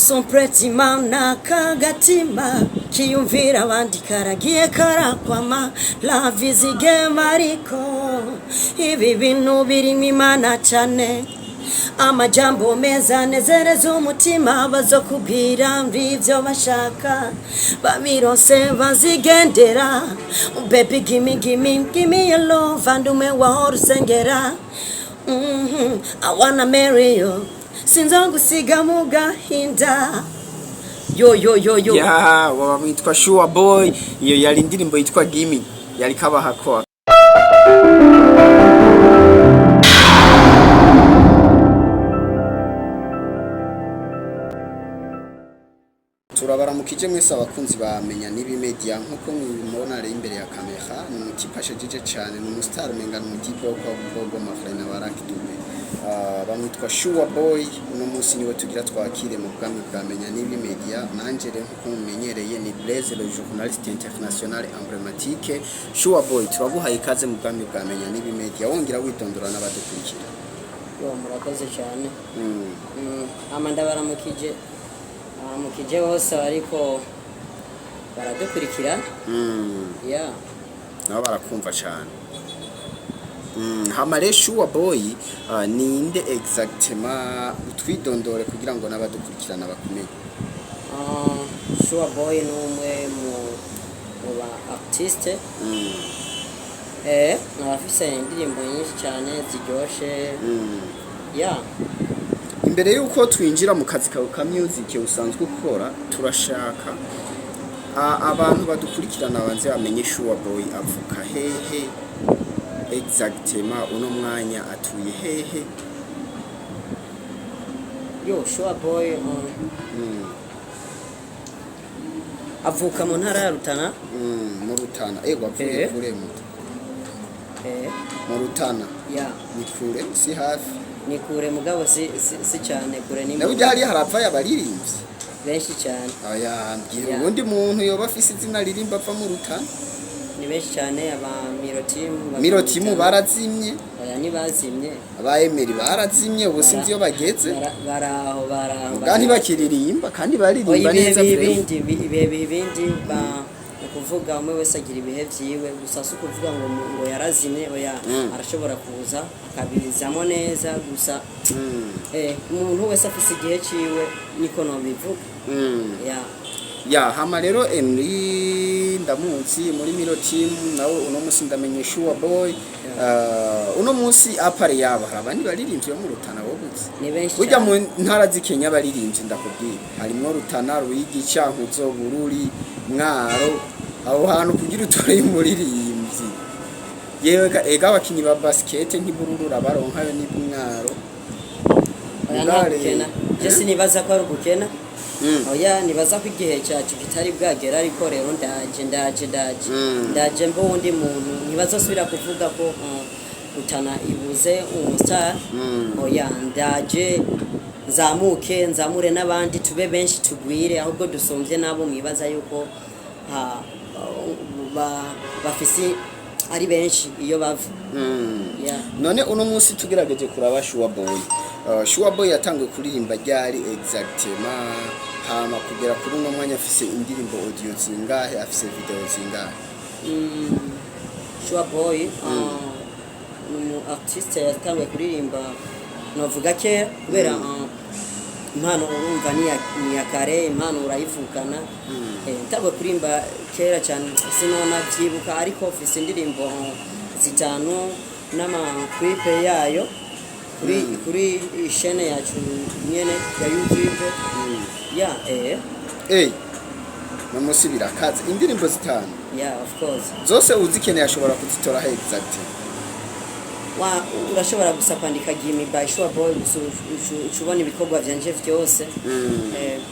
son pretima na kagatima kiyumvira abandi karagiye karakwama la vizige mariko ibi bintu birimo imana cyane amajambo meza nezereza umutima bazokubwira mbivyo bashaka babironse bazigendera baby give me your love and ume wahorusengera I wanna marry you sinzogusiga mu gahinda yo ya witwa Sure Boy iyo yari indirimbo yitwa Gimme yari kabahako turabaramukije mwese abakunzi bamenya nibi media nkuko mubibona ari imbere ya kamera n'umukipashije cyane n'umustar mengana umutipe wo kwa mafrena barakidube bamwitwa Sure Boy uno munsi niwe tugira twakire mu bwami bwamenya nibi media nanjere nkuko mumenyereye ni Blaise le journaliste international emblématique Sure Boy turaguhaye ikaze mu bwami bwamenya nibi media wongera witondora n'abadukurikira yo murakoze cyane amanda baramukije mukije hose ariko baradukurikira ya nabo barakumva cyane hamare Sure Boy ninde exactement utwidondore kugira ngo nabadukurikirana bakumenye Sure Boy ni umwe mu ba artiste nabafise indirimbo nyinshi cyane ziryoshe ya imbere yuko twinjira mu kazi kawe ka music usanzwe ukora turashaka abantu badukurikirana banze bamenye Sure Boy avuka hehe exactement uno mwanya atuye hehe yo Sure Boy avuka mu ntara ya Rutana mu Rutana avuye kure mu Rutana ya ni kure si hafi ni kure mugabo si cyane kure ni nabuja hari harapfa yabaririmbyi benshi cyane aya ngira ubundi muntu yoba afise izina ririmba apfa mu Rutana ni benshi cyane aba mirotimu barazimye aya ni bazimye abayemeri barazimye ubu sinzi yo bageze baraho kandi bakiririmba kandi baririmba neza ibindi kuvuga umwe wese agira ibihe vyiwe gusa si kuvuga ngo yarazimye oya arashobora kuza akabizamo neza gusa umuntu wese afise igihe ciwe niko no bivuga ya hama rero Emri ndamunsi muri Miro team nawe uno munsi ndamenye Sure Boy uno munsi apare yaba abandi baririmbye mu Rutana bogutse ni benshi burya mu ntara z'Ikenya baririmbye ndakubwira harimo Rutana Ruyigi Cyankuzo Bururi Mwaro aho hantu kugira utore umuririmbyi yewe ega abakinyi ba basket ntibururura baronkayo ni Mwaro oya jesi nibaza ko ari gukena oya nibaza ko igihe cyacu kitari bwagera ariko rero ndaje mbo undi muntu ntibazosubira kuvuga ko Rutana ibuze umustar oya ndaje nzamure n'abandi tube benshi tugwire ahubwo dusomvye nabo mwibaza yuko bafisi ari benshi iyo bava none uno munsi tugerageje kuraba Sure Boy Sure Boy yatangiye kuririmba ryari exactement hama kugera kuri uno mwanya afise indirimbo audio zingahe afise video zingahe Sure Boy artiste yatangiye kuririmba novuga ke kubera impano urumva ni yakare impano urayivukana ntabwo kurimba kera cyane sinona byibuka ariko ofisi indirimbo zitanu n'ama clip yayo kuri chaîne yacu nyene ya YouTube ya namusi birakaze indirimbo zitanu of course zose uzikeneye ashobora kuzitora exact urashobora gusa kwandika Gimme by Sure Boy ucubona ibikorwa byanje byose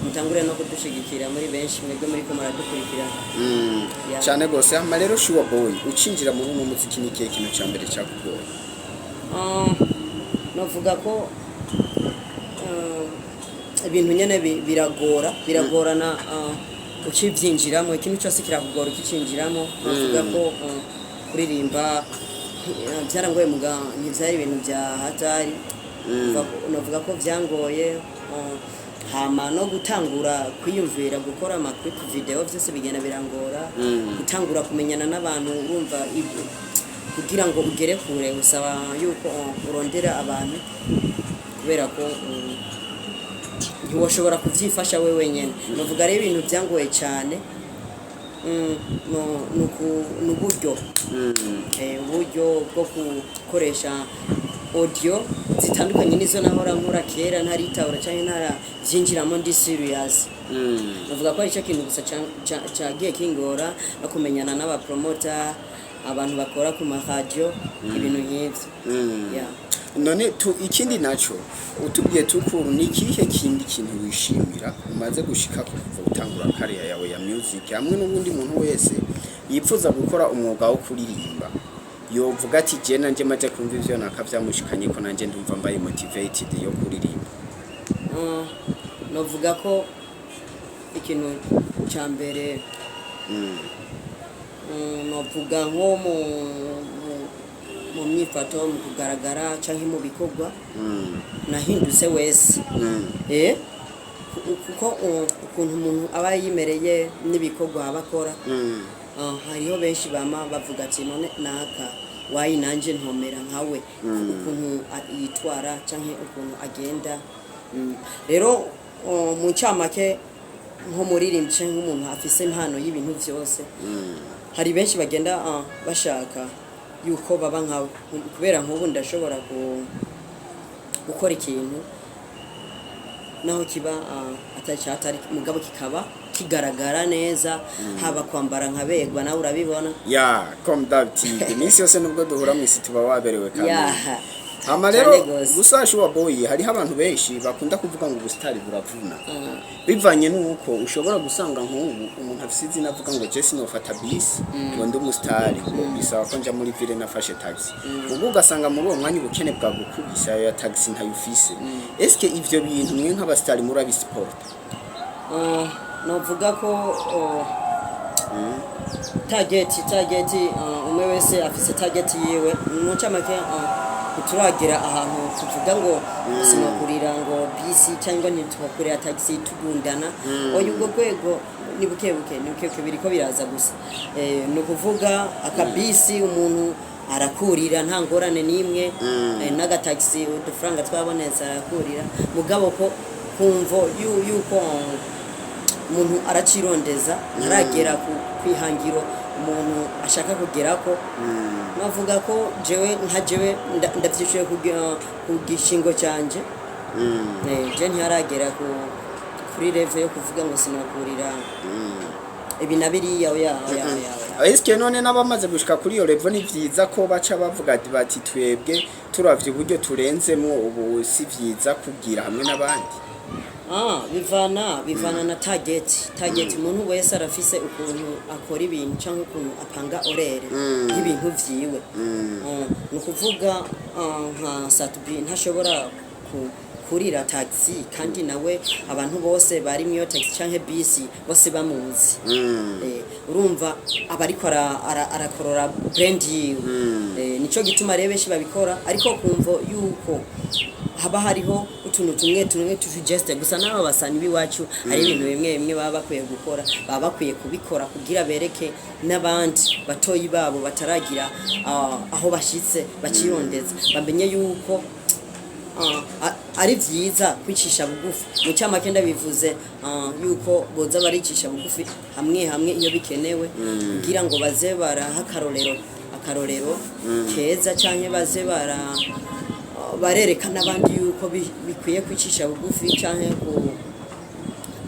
mutangure no kudushigikira muri benshi mwebwe muri ko maradukurikira cyane gose hama rero Sure Boy ucinjira muri uno muziki ni kihe kintu cya mbere cyakugoye novuga ko ibintu nyene biragorana ukivyinjiramo ikintu cyose kirakugora ukicinjiramo novuga ko kuririmba byarangoye muga ntivyari ibintu bya hatari novuga ko byangoye hama no gutangura kwiyumvira gukora clip video byose bigenda birangora gutangura kumenyana n'abantu urumva ibyo kugira ngo ugere kure usaba yuko urondera abantu kubera ko ntiwashobora kuvyifasha we wenyene novuga rero ibintu byangoye cyane n'uburyo uburyo bwo gukoresha audio zitandukanye nizo nahora nkora kera ntaritabura cyane ntara byinjiramo ndi serious novuga ko ari cyo kintu gusa cyagiye kingora no kumenyana n'aba promoter abantu bakora ku radio ibintu nk'ivyo none ikindi naco utubwiye tukuru ni kihe kindi kintu wishimira umaze gushika kuva utangura career yawe ya music hamwe n'ubundi muntu wese yipfuza gukora umwuga wo kuririmba yovuga ati je nanje maze kumva ivyo nakavyamushikanye ko nanje ndumva mbaye motivated yo kuririmba novuga ko ikintu cya mbere novuga nko mu myifato mu kugaragara cyangwa mu bikorwa nahindutse wese kuko ukuntu umuntu aba yimereye n'ibikorwa abakora hariho benshi bama bavuga ati none naka wayi nanje ntomera nkawe ukuntu yitwara cyangwa ukuntu agenda rero mu ncamake nko muririmbyi cyangwa umuntu afise impano y'ibintu byose hari benshi bagenda bashaka yuko baba nkawe kubera nk'ubu ndashobora gukora ikintu naho kiba atari mugabo kikaba kigaragara neza haba kwambara nkabegwa nawe urabibona comme d'habitude iminsi yose nubwo duhura mu isi tuba waberewe kandi hama rero gusa Shuwa Boy hariho abantu benshi bakunda kuvuga ngo ubustari buravuna bivanye nuko ushobora gusanga nk'ubu umuntu afise izina avuga ngo Jesse nofata bisi ngo ndi umustari bisaba ko nja muri ville nafashe taxi ubwo ugasanga muri uwo mwanya ubukene bwa gukubisa ya taxi ntayufise eske ivyo bintu mwe nk'abastari muri abisiport novuga ko target umwe wese afise target yiwe mu ncamake turagira ahantu tuvuga ngo sinokurira ngo bisi cyangwa ntitukurira taxi tugundana oyo ubwo kwego ni bukebuke biriko biraza gusa no kuvuga akabisi umuntu arakurira nta ngorane nimwe naga taxi udufaranga twaboneza arakurira mugabo ko kumvo yuko umuntu aracirondeza ntaragera ku kwihangiro umuntu ashaka kugera ko navuga ko jewe ndavyishuye ku gishingo cyanje je ntiharagera kuri level yo kuvuga ngo sinakurira ibi nabiriya oya eske none nabamaze gushika kuri iyo level ni vyiza ko baca bavuga bati twebwe turavye uburyo turenzemo ubu si vyiza kugira hamwe n'abandi bivana na target umuntu wese arafise ukuntu akora ibintu cyangwa ukuntu apanga orere y'ibintu vyiwe no kuvuga nka Satubi ntashobora kurira taxi kandi nawe abantu bose bari mu taxi cyangwa bisi bose bamuzi urumva abariko arakorora brand yiwe nico gituma rebe benshi babikora ariko kumvo yuko haba hariho utuntu tumwe tujeste gusa n'aba basani biwacu hari ibintu bimwe baba bakwiye gukora baba bakwiye kubikora kugira bereke n'abandi batoyi babo bataragira aho bashitse bakirondeza bamenye yuko ari vyiza kwicisha bugufi mu cyamake ndabivuze yuko boza baricisha bugufi hamwe iyo bikenewe kugira ngo baze baraha akarorero keza cyane baze barerekana abandi yuko bikwiye kwicisha bugufi cyane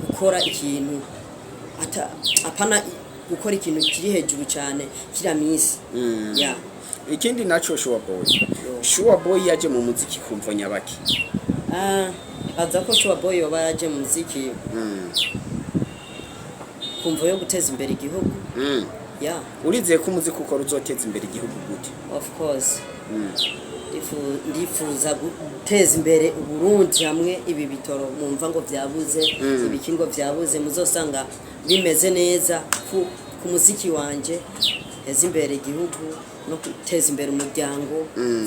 gukora ikintu apana gukora ikintu kiri hejuru cyane kiramisi ikindi naco Shuwa Boy yaje mu muziki kumva nyabaki aza ko Shuwa Boy yoba yaje mu muziki kumva yo guteza imbere igihugu urizeye ko umuziki ukora uzoteza imbere igihugu gute of course ndifuza guteza imbere Burundi hamwe ibi bitoro mumva ngo byabuze ibikingo byabuze muzosanga bimeze neza ku muziki wanje yeze imbere igihugu no guteza imbere umuryango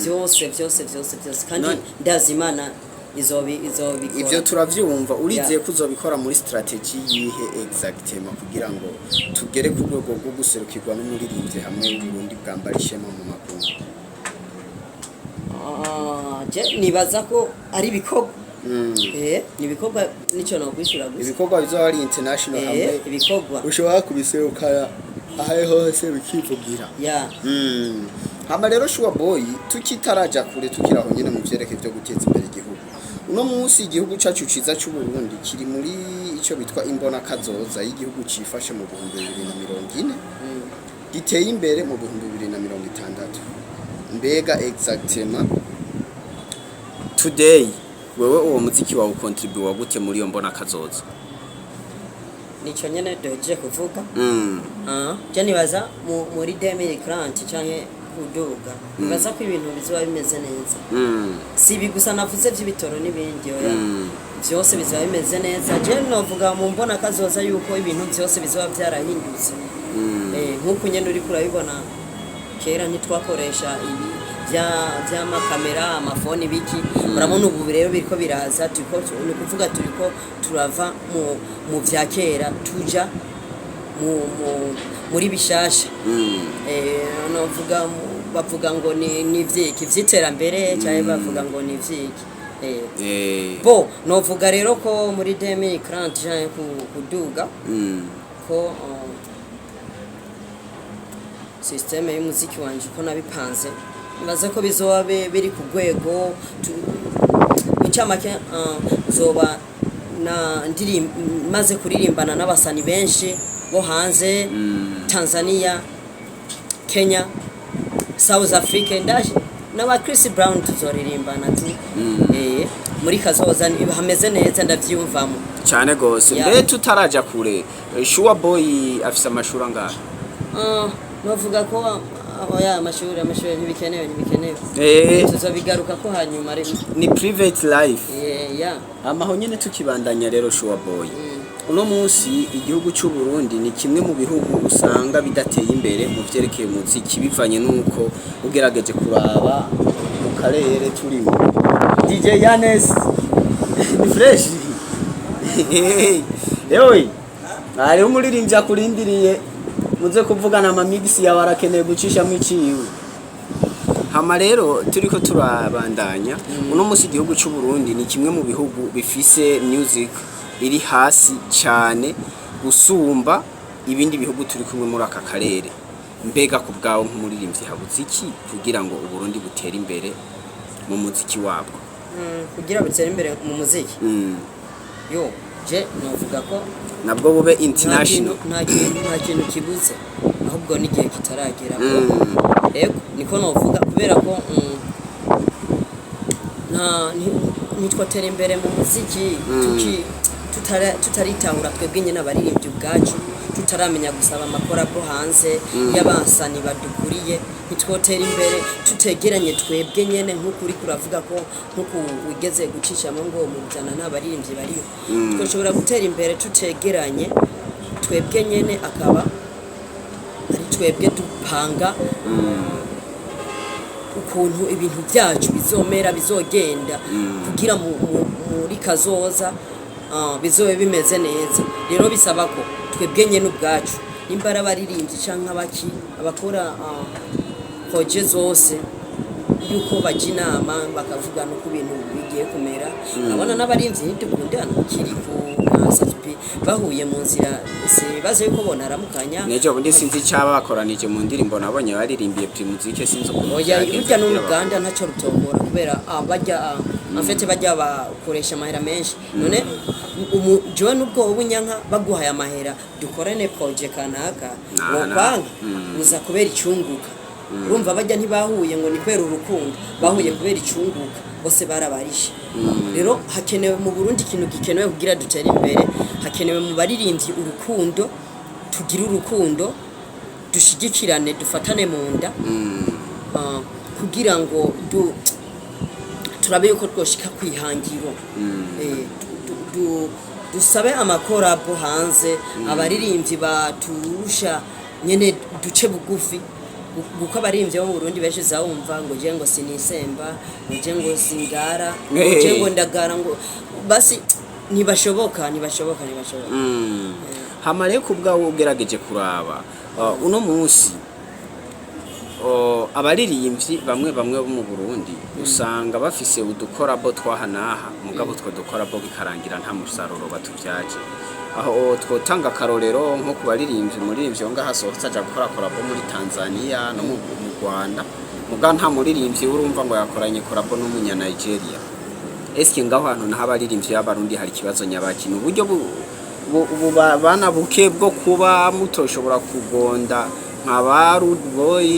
byose kandi ndazimana izobikora ivyo turavyumva urizeye ko uzobikora muri strategy yihe exactement kugira ngo tugere ku rwego rwo guserukirwa n'umuririmbyi hamwe y'Uburundi bwambara ishema mu makungu je nibaza ko ari ibikorwa ni ibikorwa nico nokwishura gusa ibikorwa bizoba ari international hamwe ibikorwa ushobora kubiserukana aho hose bikivugira hama rero Sure Boy tukitaraja kure tukiraho nyene mu vyereke byo guteza imbere igihugu uno munsi igihugu cacu ciza cy'u Burundi kiri muri ico bitwa imbona kazoza y'igihugu cifashe mu 2040 giteye imbere mu 2060 mbega exactement today wewe uwo muziki wawe contribute gute muri iyo mbona kazoza nico nyene doje kuvuga je nibaza muri 2040 canke kuduga nibaza ko ibintu bizoba bimeze neza si bigusa navuze vy'ibitoro n'ibindi oya vyose bizoba bimeze neza je novuga mu mbona kazoza yuko ibintu vyose bizoba vyarahindutse nkuko nyene uri kurabibona kera ntitwakoresha ibi vy'amakamera amafoni biki urabona ubu rero biriko biraza turiko ni kuvuga turiko turava mu vya kera tuja muri bishasha novuga bavuga ngo ni vyiki vy'iterambere cyane bavuga ngo ni vyiki bo novuga rero ko muri 2030 cyane kuduga ko systeme y'umuziki wanje ko nabipanze nibaza ko bizoba biri ku rwego icamake zoba na maze kuririmbana n'abasani benshi bo hanze Tanzania Kenya South Africa ndaje n'aba Chris Brown tuzoririmbana muri kazoza hameze neza ndavyumvamo cyane gose mbe tutaraja kure Sure Boy afisa amashuri angahe novuga ko oya amashuri ntibikenewe tuzobigaruka ko hanyuma ni private life amaho nyene tukibandanya rero Sure Boy uno munsi igihugu cy'u Burundi ni kimwe mu bihugu usanga bidateye imbere mu vyerekeye umuziki bivanye nuko ugerageje kuraba mu karere turimo DJ Yanes ni fresh yewe ari umuririmbyi akurindiriye muze kuvugana ama mix yawe arakeneye gucisha mu iciwe hama rero turiko turabandanya uno munsi igihugu cy'u Burundi ni kimwe mu bihugu bifise music iri hasi cyane gusumba ibindi bihugu turi kumwe muri aka karere mbega ku bwawe nk'umuririmbyi habuze iki kugira ngo Uburundi butere imbere mu muziki wabwo kugira butere imbere mu muziki yo je novuga ko nabwo bube international nta kintu kibuze ahubwo n'igihe kitaragera ego niko novuga kubera ko nitwatera imbere mu muziki tutaritahura twebwe nyine abaririmbyi ubwacu tutaramenya gusaba amakora bwo hanze y'abasani badukuriye nitwotera imbere tutegeranye twebwe nyene nk'uko uri kuravuga ko nk'uko wigeze gucishamo ngo mu bujana n'abaririmbyi bariyo twoshobora gutera imbere tutegeranye twebwe nyene akaba ari twebwe dupanga ukuntu ibintu byacu bizomera bizogenda kugira muri kazoza bizobe bimeze neza rero bisaba ko twebwe nyene ubwacu nimbara baririmbyi canke abakora projet zose yuko baje inama bakavugana uko ibintu bigiye kumera abona n'abarimvyi ntidukundana kiri ku Safi bahuye mu nzira baze yuko bona aramukanya nejo bundi sinzi cyaba bakoranije mu ndirimbo nabonye baririmbiye primuzike sinzi uko oya irujya no Uganda ntaco rutongora kubera bajya afete bajya bakoresha amahera menshi none jewe nubwo ubunyanka baguhaye amahera dukorane project kanaka wopanga uza kubera icunguka urumva bajya ntibahuye ngo ni kwera urukundo bahuye kubera icunguka bose barabarisha rero hakenewe mu Burundi ikintu gikenewe kugira dutere imbere hakenewe mu baririmbyi urukundo tugira urukundo dushigikirane dufatane mu nda kugira ngo turabe yuko twoshika kwihangiro dusabe amakorabo hanze abaririmbyi baturusha nyene duce bugufi guko abarimvye bo mu Burundi benshi zawumva ngo je ngo sinisemba ngo je ngo singara ngo je ngo ndagara ngo basi ntibashoboka hamare kubwawe ugerageje kuraba uno munsi abaririmbyi bamwe bo mu Burundi usanga bafise udukorabo twahanaha mugabo two dukorabo bikarangira nta musaruro batuvyaje aho twotanga karorero nko kubaririmbyi muri ivyo ngaha sohotsa aja gukora korabo muri Tanzania no mu Rwanda muga nta muririmbyi urumva ngo yakoranye korabo n'umunya Nigeria eske ngaho hantu naho abaririmbyi y'abarundi hari kibazo nyabaki uburyo bana buke bwo kuba mutoshobora kugonda nk'abarude boy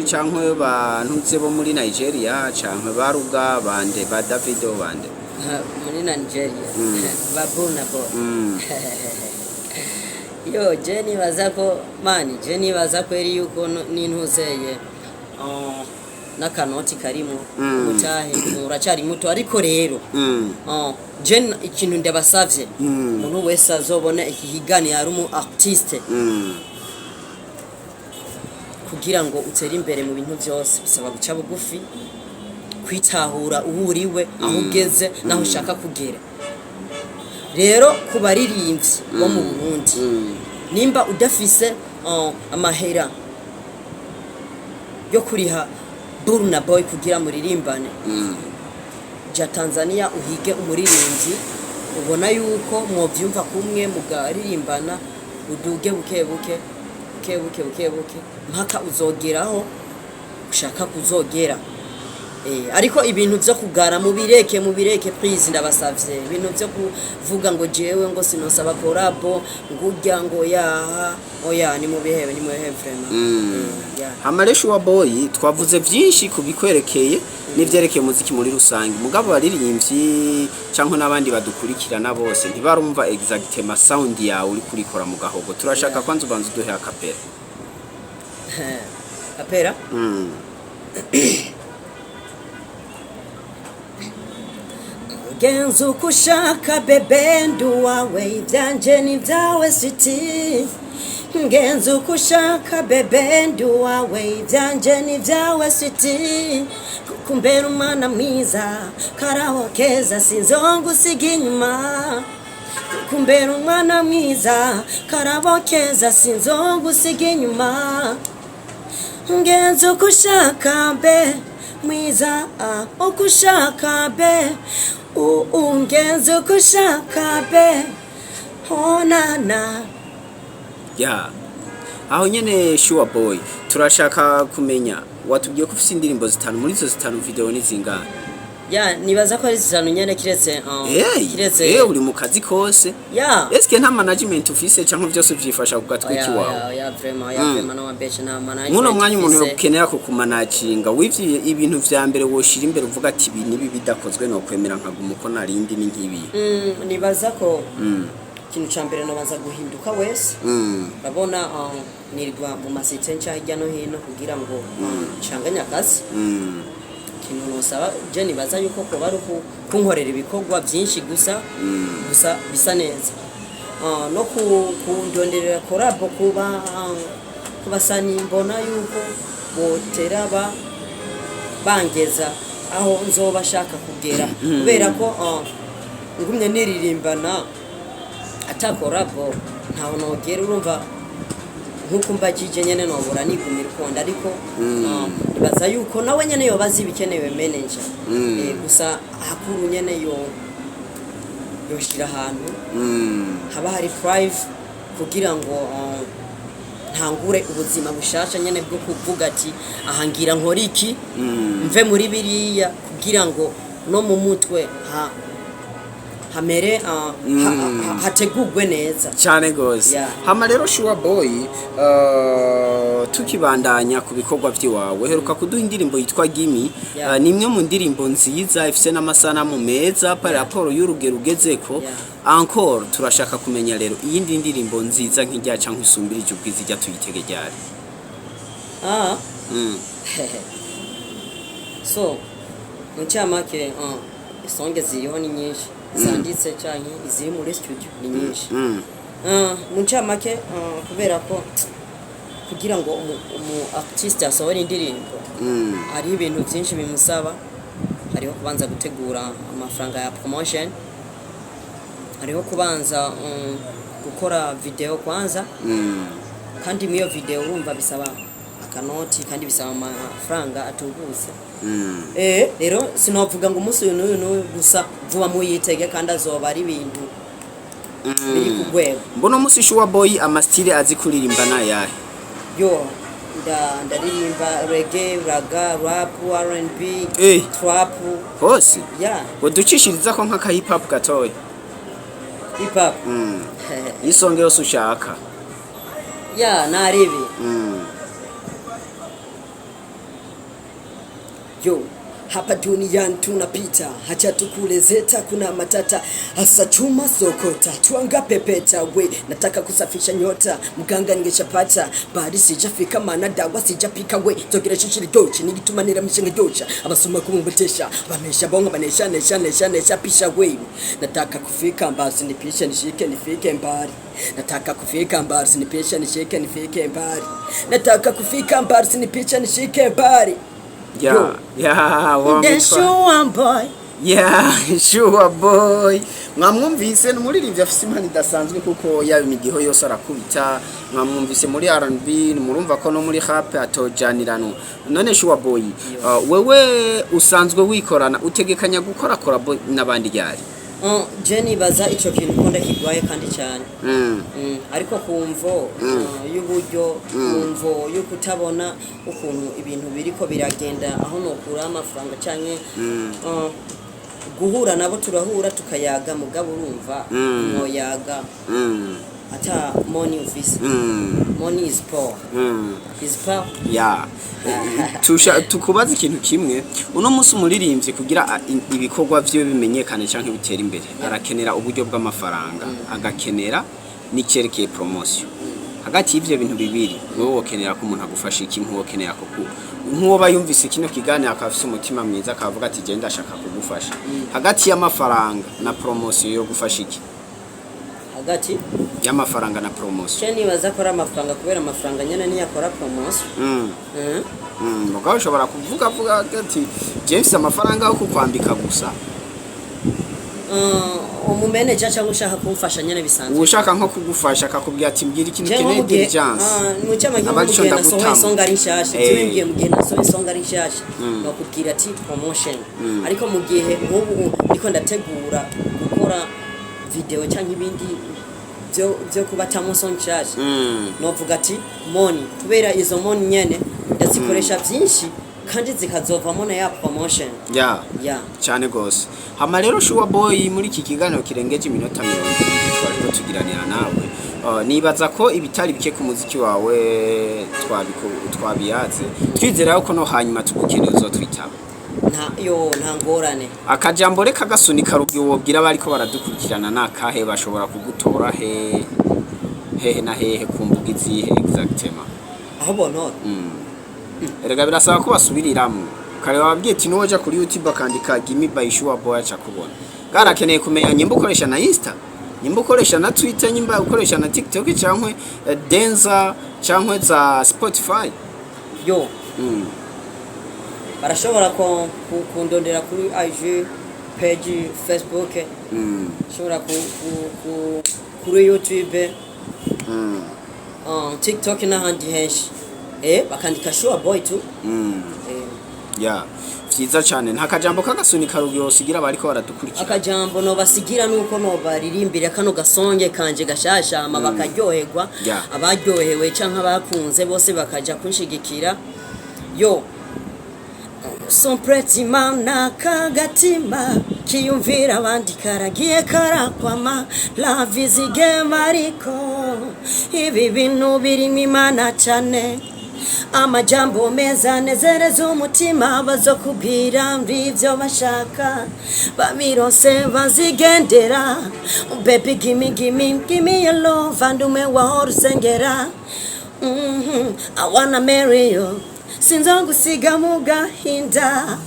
canke bantuze bo muri Nigeria canke baruga bande ba Davido bande muri Nigeria babona bo yo Jenny bazako mani Jenny bazako eri yuko nintuzeye nakanoti karimo utahe uracari muto ariko rero Jen ikintu ndabasavye umuntu wese azobona ikihigani yari umu artiste kugira ngo utere imbere mu bintu byose bisaba guca bugufi kwitahura uhuriwe aho ugeze naho ushaka kugera rero kubaririmbyi bo mu Burundi nimba udafise amahera yo kuriha Burna Boy kugira muririmbane ja Tanzania uhige umuririmbyi ubona yuko mwovyumva kumwe mugaririmbana uduge buke mpaka uzogeraho ushaka kuzogera ariko ibintu byo kugara mubireke please ndabasavye ibintu byo kuvuga ngo jewe ngo sinosaba korabo ngurya ngo oya ni mubihebe vraiment Hamareshu wa boy twavuze byinshi kubikwerekeye n'ivyerekeye muziki muri rusange mugabo baririmbyi canke nabandi badukurikirana bose ntibarumva exactement sound yawe uri kurikora mu gahogo turashaka kwanza ubanza duhe akapera apera genzo kushaka bebendu wawe ivyanje ni vyawe siti genzo kushaka bebendu wawe ivyanje ni vyawe siti kumbera umwana mwiza karaho keza sinzongo siginyuma kumbera umwana mwiza karabo keza sinzongo siginyuma genzo kushaka be mwiza okushaka be ungenzo kushaka be honana aho nyene Sure Boy turashaka kumenya watubwiye ko ufite indirimbo zitanu muri zo zitanu video ni zingana nibaza ko ari zitanu nyene kiretse uri mu kazi kose eske nta management ufise canke byose vyifasha kugatwiki wawe vraiment no ambeshe na management muno mwanya umuntu yokenera ko kumanaginga wivye ibintu vya mbere woshira imbere uvuga ati ibi nibi bidakozwe no kwemera nkaguma uko narindi ni nkibi nibaza ko ikintu ca mbere nabanza guhinduka wese babona nirwa mu masite nshya no hino kugira ngo canganya akazi ikintu nosaba je nibaza yuko ko bari kunkorera ibikorwa byinshi gusa bisa neza no kundonderera korabo kubasani mbona yuko boteraba bangeza aho nzoba shaka kugera kubera ko ngumye niririmbana atakorabo ntaho nogera urumva nkuko mbajije nyene nobora nigumira konda ariko baza yuko nawe nyene yobazi bikenewe manager gusa hakuru nyene yoshira ahantu haba hari private kugira ngo ntangure ubuzima bushasha nyene bwo kuvuga ati ahangira nkora iki mve muri biriya kugira ngo no mu mutwe hamere hategurwe neza cyane gose hama rero Sure Boy tukibandanya ku bikorwa byiwawe heruka kuduha indirimbo yitwa Gimi ni imwe mu ndirimbo nziza ifise n'amasanamu meza par rapport y'urugero ugezeko encore turashaka kumenya rero iyindi ndirimbo nziza nk'ijya canke isumbirije ubwiza ijya tuyitege ryari so mucyamake songe ziriho ni nyinshi zanditse cyane iziri muri studio ni nyinshi muncamake kubera ko kugira ngo umu artiste asohore indirimbo hari ibintu byinshi bimusaba. Hariho kubanza gutegura amafaranga ya promotion, hariho kubanza gukora video kwanza, kandi miyo video urumva bisaba akanoti kandi bisaba amafaranga atubuse. Rero sinovuga ngo umunsi uyu gusa vuba muyitege kandi azoba ari ibintu biri kugwego. Mbono musi Sure Boy amastile azi kuririmba na yahe? Yo ndaririmba reggae, raga, rap, R&B, trap hose. Yeah. Uducishiriza ko nk'aka hip hop gatoya. Hip hop. Isonge yose ushaka. Yeah, naribi. Yo, hapa duniani tunapita, hacha tukulezeta kuna matata, hasa chuma sokota, tuanga pepeta we, nataka kusafisha nyota, mganga ningeshapata, bari sijafika maana dawa sijapika we, tokera shishiri dochi, nigitumanira mshinga docha, abasuma kumumbetesha, banesha bonga banesha pisha we, nataka kufika mbasi nipisha nishike nifike mbari, nataka kufika mbasi nipisha nishike nifike mbari, nataka kufika mbasi nipisha nishike mbari. Yeah, Sure Boy. Yeah, Sure Boy. Mwamwumvise n'umuririmbyi afise impano idasanzwe kuko yaba imigiho yose arakubita. Mwamwumvise muri R&B, murumva ko no muri rap atojanirano. None Sure Boy, wewe usanzwe wikorana utegekanya gukora collab n'abandi ryari? Jenny baza ico kintu konda kigwaye kandi cyane. Ariko kumvo y'uburyo kumvo yo kutabona ukuntu ibintu biriko biragenda aho nokura amafaranga cyane guhura nabo turahura tukayaga mugabo urumva no yaga ata money office money is power is power. Yeah. Tukubaza ikintu kimwe uno musi umuririmbyi kugira ibikorwa byo bimenyekane canke bitera imbere arakenera uburyo bw'amafaranga agakenera n'icyerekeye promotion. Hagati y'ivyo bintu bibiri wowe wokenera ko umuntu agufasha iki nkuwokenera ko nkuwo bayumvise kino kiganiro akafise umutima mwiza akavuga ati je ndashaka kugufasha. Hagati y'amafaranga na promotion yo gufasha iki? Hagati y'amafaranga na promotion. Cheni baza kora amafaranga kubera amafaranga nyene ni yakora promotion. Mugabo ushobora kuvuga ati James amafaranga yo kukwambika gusa. Umumeneja cyangwa ushaka kumfasha nyene bisanzwe. Ushaka nko kugufasha akakubwira ati mbwira ikintu keneye diligence. Mu cyama gihe nasohoye isonga ari nshasha. Tubibwiye mu gihe nasohoye isonga ari nshasha. Bakubwira ati promotion. Ariko mu gihe nk'ubu ndiko ndategura gukora video cyangwa ibindi byo kubatamo song nshasha. Novuga ati money kubera izo money nyene ndazikoresha byinshi kandi zikazovamo na ya promotion. Yeah. Cyane gose. Hama rero Sure Boy muri iki kiganiro kirengeje iminota 20 twariko tugiranira nawe. Nibaza ko ibitari bike ku muziki wawe twabiyaze. Twizera ko no hanyuma tugukeneye uzotwitaba. Nta ngorane. Akajambo reka gasunika rubyo wobwira bariko baradukurikirana nakahe bashobora kugutora hehe na hehe kumbuga izihe exactement. Aho bonora. Erega birasaba ko basubiriramwe. Kare wabwiye ati noja kuri YouTube akandika Gimme by Sure Boy acha kubona. Garakeneye kumenya nyimba ukoresha na Insta, nyimba ukoresha na Twitter, nyimba ukoresha na TikTok cyangwa Denza cyangwa za Spotify. Yo. Barashobora kundondera kuri IG page Facebook. Shobora kuri YouTube. TikTok n'ahandi henshi. Bakandika Sure Boy tu. Yeah. Vyiza cyane nta kajambo kagasunika rugyo sigira bariko baradukurikira. Akajambo no basigira nuko no baririmbira kano gasonge kanje gashasha ama bakaryoherwa. Abaryohewe canka bakunze bose bakaja kunshigikira. Yo. Son pretima na kagatima kiyumvira abandi karagiye karakwama la vizige mariko ibi bintu birimo imana cyane amajambo meza nezereza umutima bazokubwira mvivyo bashaka bamirose bazigendera baby give me your love and ume wahora usengera I wanna marry you sinzogusiga mu gahinda.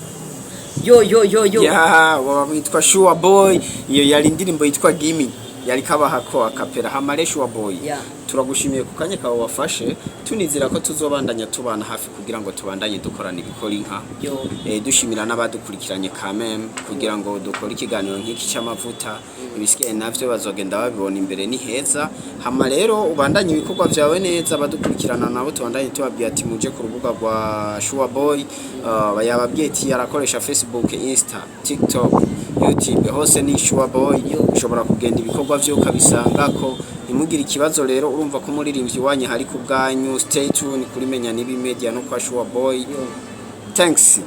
Yo. Yeah, witwa Sure Boy iyo yari indirimbo yitwa Gimme. yari kabaha ko akapera hamare Sure Boy Yeah. turagushimiye ku kanya kawe wafashe tunizera ko tuzobandanya tubana hafi kugira ngo tubandanye dukorana ibikora inka yo dushimira n'abadukurikiranye kamem kugira ngo dukore ikiganiro nk'iki cy'amavuta ibisigaye navyo bazogenda babibona imbere ni heza hama rero ubandanye ibikorwa vyawe neza abadukurikirana nabo tubandanye tubabwiye ati muje ku rubuga rwa Sure Boy bayababwiye ati arakoresha Facebook Insta TikTok YouTube hose ni Sure Boy ushobora kugenda ibikorwa vyo ukabisangako imugire ikibazo rero urumva ko umuririmvyi wanye hari ku bwanyu stay tuned kuri menya nibi media no kwa Sure Boy thanks